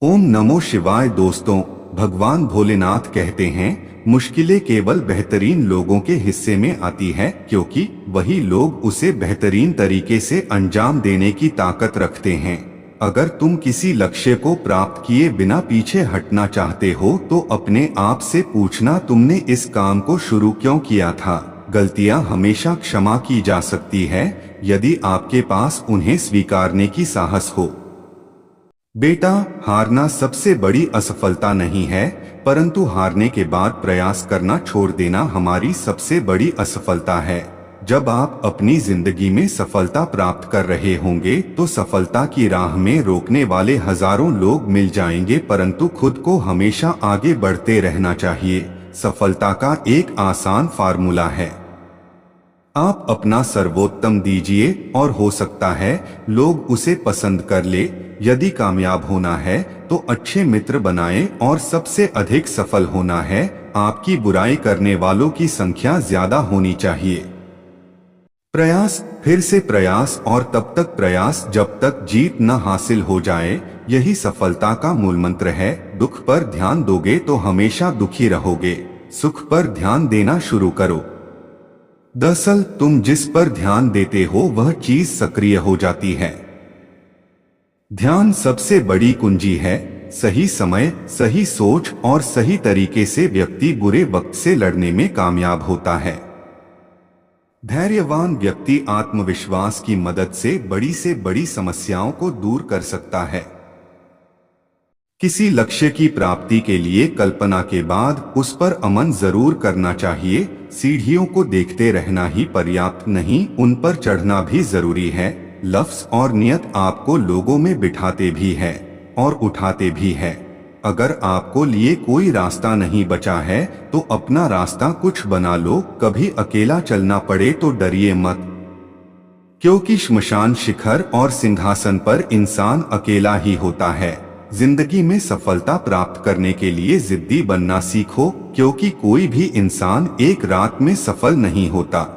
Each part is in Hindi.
ओम नमो शिवाय। दोस्तों, भगवान भोलेनाथ कहते हैं मुश्किलें केवल बेहतरीन लोगों के हिस्से में आती है, क्योंकि वही लोग उसे बेहतरीन तरीके से अंजाम देने की ताकत रखते हैं। अगर तुम किसी लक्ष्य को प्राप्त किए बिना पीछे हटना चाहते हो तो अपने आप से पूछना, तुमने इस काम को शुरू क्यों किया था। गलतियां हमेशा क्षमा की जा सकती है यदि आपके पास उन्हें स्वीकारने की साहस हो। बेटा, हारना सबसे बड़ी असफलता नहीं है, परंतु हारने के बाद प्रयास करना छोड़ देना हमारी सबसे बड़ी असफलता है। जब आप अपनी जिंदगी में सफलता प्राप्त कर रहे होंगे तो सफलता की राह में रोकने वाले हजारों लोग मिल जाएंगे, परंतु खुद को हमेशा आगे बढ़ते रहना चाहिए। सफलता का एक आसान फार्मूला है, आप अपना सर्वोत्तम दीजिए और हो सकता है लोग उसे पसंद कर ले। यदि कामयाब होना है तो अच्छे मित्र बनाएं, और सबसे अधिक सफल होना है आपकी बुराई करने वालों की संख्या ज्यादा होनी चाहिए। प्रयास, फिर से प्रयास और तब तक प्रयास जब तक जीत न हासिल हो जाए, यही सफलता का मूल मंत्र है। दुख पर ध्यान दोगे तो हमेशा दुखी रहोगे, सुख पर ध्यान देना शुरू करो। दरअसल तुम जिस पर ध्यान देते हो वह चीज सक्रिय हो जाती है। ध्यान सबसे बड़ी कुंजी है। सही समय, सही सोच और सही तरीके से व्यक्ति बुरे वक्त से लड़ने में कामयाब होता है। धैर्यवान व्यक्ति आत्मविश्वास की मदद से बड़ी समस्याओं को दूर कर सकता है। किसी लक्ष्य की प्राप्ति के लिए कल्पना के बाद उस पर अमल जरूर करना चाहिए। सीढ़ियों को देखते रहना ही पर्याप्त नहीं, उन पर चढ़ना भी जरूरी है। लफ्ज और नियत आपको लोगों में बिठाते भी है और उठाते भी है। अगर आपको लिए कोई रास्ता नहीं बचा है तो अपना रास्ता कुछ बना लो। कभी अकेला चलना पड़े तो डरिए मत, क्योंकि श्मशान शिखर और सिंहासन पर इंसान अकेला ही होता है। जिंदगी में सफलता प्राप्त करने के लिए जिद्दी बनना सीखो, क्योंकि कोई भी इंसान एक रात में सफल नहीं होता।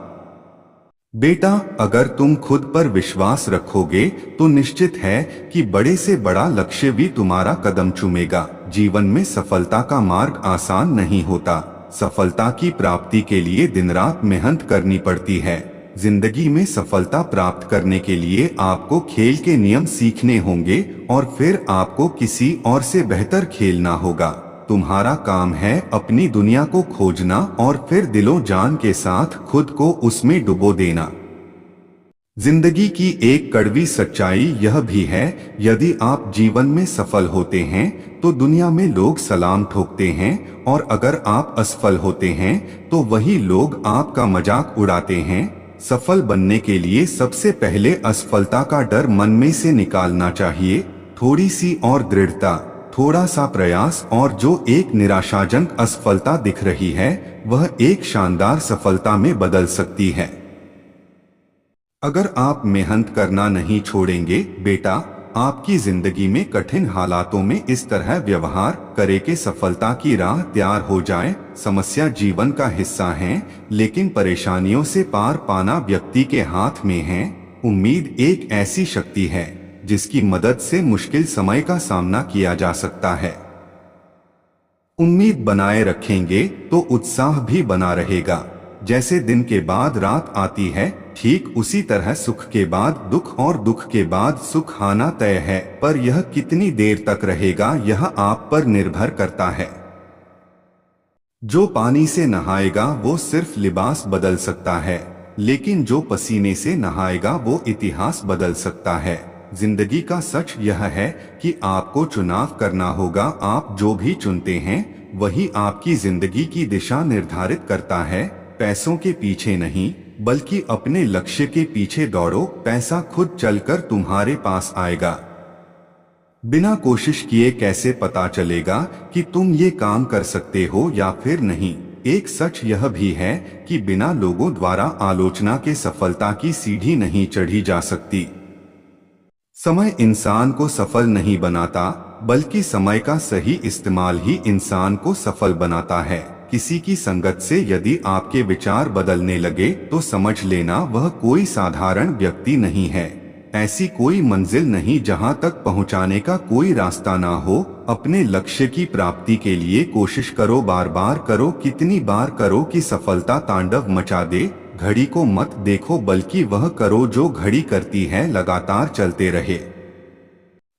बेटा, अगर तुम खुद पर विश्वास रखोगे तो निश्चित है कि बड़े से बड़ा लक्ष्य भी तुम्हारा कदम चूमेगा। जीवन में सफलता का मार्ग आसान नहीं होता। सफलता की प्राप्ति के लिए दिन रात मेहनत करनी पड़ती है। जिंदगी में सफलता प्राप्त करने के लिए आपको खेल के नियम सीखने होंगे और फिर आपको किसी और से बेहतर खेलना होगा। तुम्हारा काम है अपनी दुनिया को खोजना और फिर दिलो जान के साथ खुद को उसमें डुबो देना। जिंदगी की एक कड़वी सच्चाई यह भी है, यदि आप जीवन में सफल होते हैं तो दुनिया में लोग सलाम ठोकते हैं, और अगर आप असफल होते हैं तो वही लोग आपका मजाक उड़ाते हैं। सफल बनने के लिए सबसे पहले असफलता का डर मन में से निकालना चाहिए। थोड़ी सी और दृढ़ता, थोड़ा सा प्रयास, और जो एक निराशाजनक असफलता दिख रही है वह एक शानदार सफलता में बदल सकती है। अगर आप मेहनत करना नहीं छोड़ेंगे बेटा, आपकी जिंदगी में कठिन हालातों में इस तरह व्यवहार करे कि सफलता की राह तैयार हो जाए। समस्या जीवन का हिस्सा है, लेकिन परेशानियों से पार पाना व्यक्ति के हाथ में है। उम्मीद एक ऐसी शक्ति है जिसकी मदद से मुश्किल समय का सामना किया जा सकता है। उम्मीद बनाए रखेंगे तो उत्साह भी बना रहेगा। जैसे दिन के बाद रात आती है, ठीक उसी तरह सुख के बाद दुख और दुख के बाद सुख आना तय है, पर यह कितनी देर तक रहेगा यह आप पर निर्भर करता है। जो पानी से नहाएगा वो सिर्फ लिबास बदल सकता है, लेकिन जो पसीने से नहाएगा वो इतिहास बदल सकता है। जिंदगी का सच यह है कि आपको चुनाव करना होगा। आप जो भी चुनते हैं वही आपकी जिंदगी की दिशा निर्धारित करता है। पैसों के पीछे नहीं, बल्कि अपने लक्ष्य के पीछे दौड़ो। पैसा खुद चलकर तुम्हारे पास आएगा। बिना कोशिश किए कैसे पता चलेगा कि तुम ये काम कर सकते हो या फिर नहीं। एक सच यह भी है कि बिना लोगों द्वारा आलोचना के सफलता की सीढ़ी नहीं चढ़ी जा सकती। समय इंसान को सफल नहीं बनाता, बल्कि समय का सही इस्तेमाल ही इंसान को सफल बनाता है। किसी की संगत से यदि आपके विचार बदलने लगे तो समझ लेना वह कोई साधारण व्यक्ति नहीं है। ऐसी कोई मंजिल नहीं जहां तक पहुंचाने का कोई रास्ता ना हो। अपने लक्ष्य की प्राप्ति के लिए कोशिश करो, बार बार करो, कितनी बार करो कि सफलता तांडव मचा दे। घड़ी को मत देखो, बल्कि वह करो जो घड़ी करती है, लगातार चलते रहे।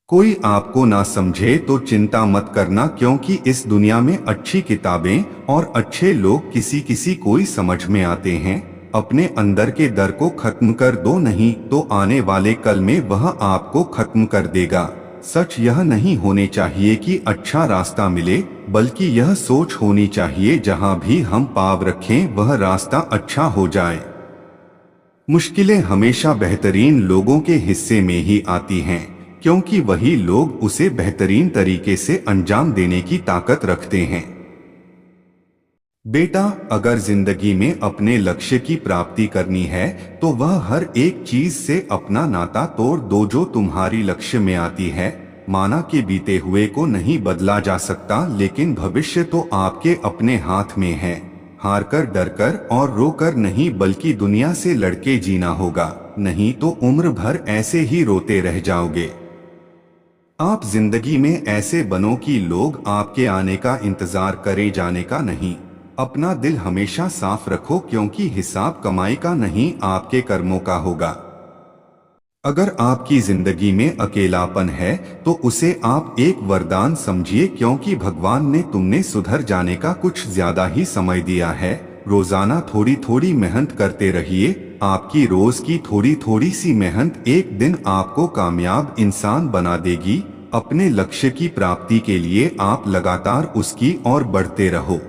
कोई आपको ना समझे तो चिंता मत करना, क्योंकि इस दुनिया में अच्छी किताबें और अच्छे लोग किसी किसी को ही समझ में आते हैं। अपने अंदर के डर को खत्म कर दो, नहीं तो आने वाले कल में वह आपको खत्म कर देगा। सच यह नहीं होने चाहिए कि अच्छा रास्ता मिले, बल्कि यह सोच होनी चाहिए जहां भी हम पाँव रखें वह रास्ता अच्छा हो जाए। मुश्किलें हमेशा बेहतरीन लोगों के हिस्से में ही आती हैं, क्योंकि वही लोग उसे बेहतरीन तरीके से अंजाम देने की ताकत रखते हैं। बेटा, अगर जिंदगी में अपने लक्ष्य की प्राप्ति करनी है तो वह हर एक चीज से अपना नाता तोड़ दो जो तुम्हारी लक्ष्य में आती है। माना कि बीते हुए को नहीं बदला जा सकता, लेकिन भविष्य तो आपके अपने हाथ में है। हार कर, डर कर और रो कर नहीं, बल्कि दुनिया से लड़के जीना होगा, नहीं तो उम्र भर ऐसे ही रोते रह जाओगे। आप जिंदगी में ऐसे बनो कि लोग आपके आने का इंतजार करे, जाने का नहीं। अपना दिल हमेशा साफ रखो, क्योंकि हिसाब कमाई का नहीं, आपके कर्मों का होगा। अगर आपकी जिंदगी में अकेलापन है तो उसे आप एक वरदान समझिए, क्योंकि भगवान ने तुमने सुधर जाने का कुछ ज्यादा ही समय दिया है। रोजाना थोड़ी थोड़ी मेहनत करते रहिए। आपकी रोज की थोड़ी थोड़ी सी मेहनत एक दिन आपको कामयाब इंसान बना देगी। अपने लक्ष्य की प्राप्ति के लिए आप लगातार उसकी ओर बढ़ते रहो।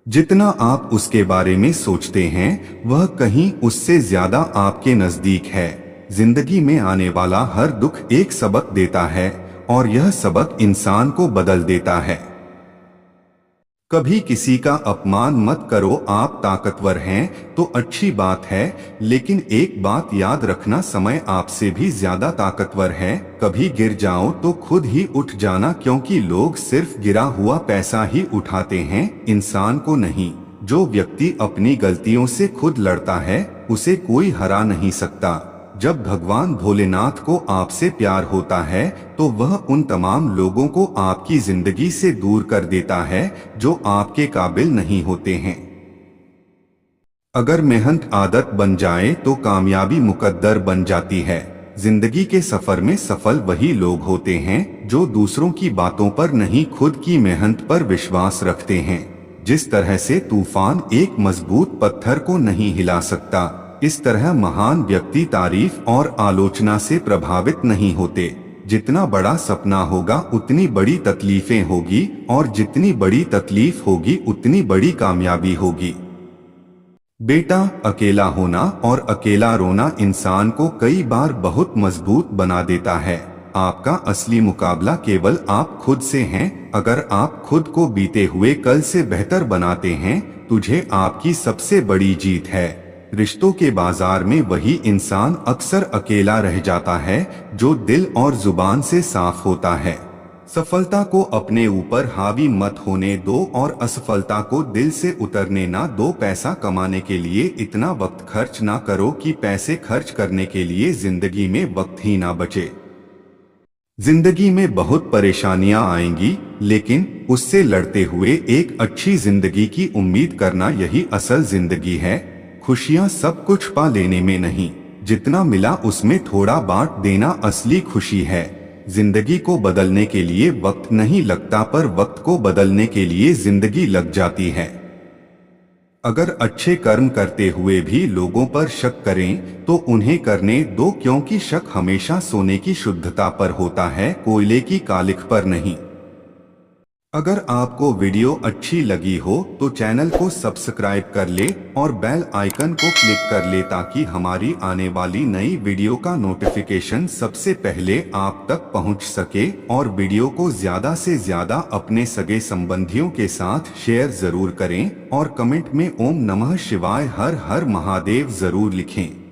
जितना आप उसके बारे में सोचते हैं वह कहीं उससे ज्यादा आपके नजदीक है। जिंदगी में आने वाला हर दुख एक सबक देता है, और यह सबक इंसान को बदल देता है। कभी किसी का अपमान मत करो। आप ताकतवर हैं तो अच्छी बात है, लेकिन एक बात याद रखना, समय आपसे भी ज्यादा ताकतवर है। कभी गिर जाओ तो खुद ही उठ जाना, क्योंकि लोग सिर्फ गिरा हुआ पैसा ही उठाते हैं, इंसान को नहीं। जो व्यक्ति अपनी गलतियों से खुद लड़ता है उसे कोई हरा नहीं सकता। जब भगवान भोलेनाथ को आपसे प्यार होता है तो वह उन तमाम लोगों को आपकी जिंदगी से दूर कर देता है जो आपके काबिल नहीं होते हैं। अगर मेहनत आदत बन जाए तो कामयाबी मुकद्दर बन जाती है। जिंदगी के सफर में सफल वही लोग होते हैं जो दूसरों की बातों पर नहीं, खुद की मेहनत पर विश्वास रखते हैं। जिस तरह से तूफान एक मजबूत पत्थर को नहीं हिला सकता, इस तरह महान व्यक्ति तारीफ और आलोचना से प्रभावित नहीं होते। जितना बड़ा सपना होगा उतनी बड़ी तकलीफें होगी, और जितनी बड़ी तकलीफ होगी उतनी बड़ी कामयाबी होगी। बेटा, अकेला होना और अकेला रोना इंसान को कई बार बहुत मजबूत बना देता है। आपका असली मुकाबला केवल आप खुद से हैं। अगर आप खुद को बीते हुए कल से बेहतर बनाते हैं, तुझे आपकी सबसे बड़ी जीत है। रिश्तों के बाजार में वही इंसान अक्सर अकेला रह जाता है जो दिल और जुबान से साफ होता है। सफलता को अपने ऊपर हावी मत होने दो और असफलता को दिल से उतरने ना दो। पैसा कमाने के लिए इतना वक्त खर्च ना करो कि पैसे खर्च करने के लिए जिंदगी में वक्त ही ना बचे। जिंदगी में बहुत परेशानियां आएंगी, लेकिन उससे लड़ते हुए एक अच्छी जिंदगी की उम्मीद करना यही असल जिंदगी है। खुशियां सब कुछ पा लेने में नहीं, जितना मिला उसमें थोड़ा बांट देना असली खुशी है। जिंदगी को बदलने के लिए वक्त नहीं लगता, पर वक्त को बदलने के लिए जिंदगी लग जाती है। अगर अच्छे कर्म करते हुए भी लोगों पर शक करें तो उन्हें करने दो, क्योंकि शक हमेशा सोने की शुद्धता पर होता है, कोयले की कालिख पर नहीं। अगर आपको वीडियो अच्छी लगी हो तो चैनल को सब्सक्राइब कर ले और बेल आइकन को क्लिक कर ले, ताकि हमारी आने वाली नई वीडियो का नोटिफिकेशन सबसे पहले आप तक पहुंच सके। और वीडियो को ज्यादा से ज्यादा अपने सगे संबंधियों के साथ शेयर जरूर करें, और कमेंट में ओम नमः शिवाय हर हर महादेव जरूर लिखें।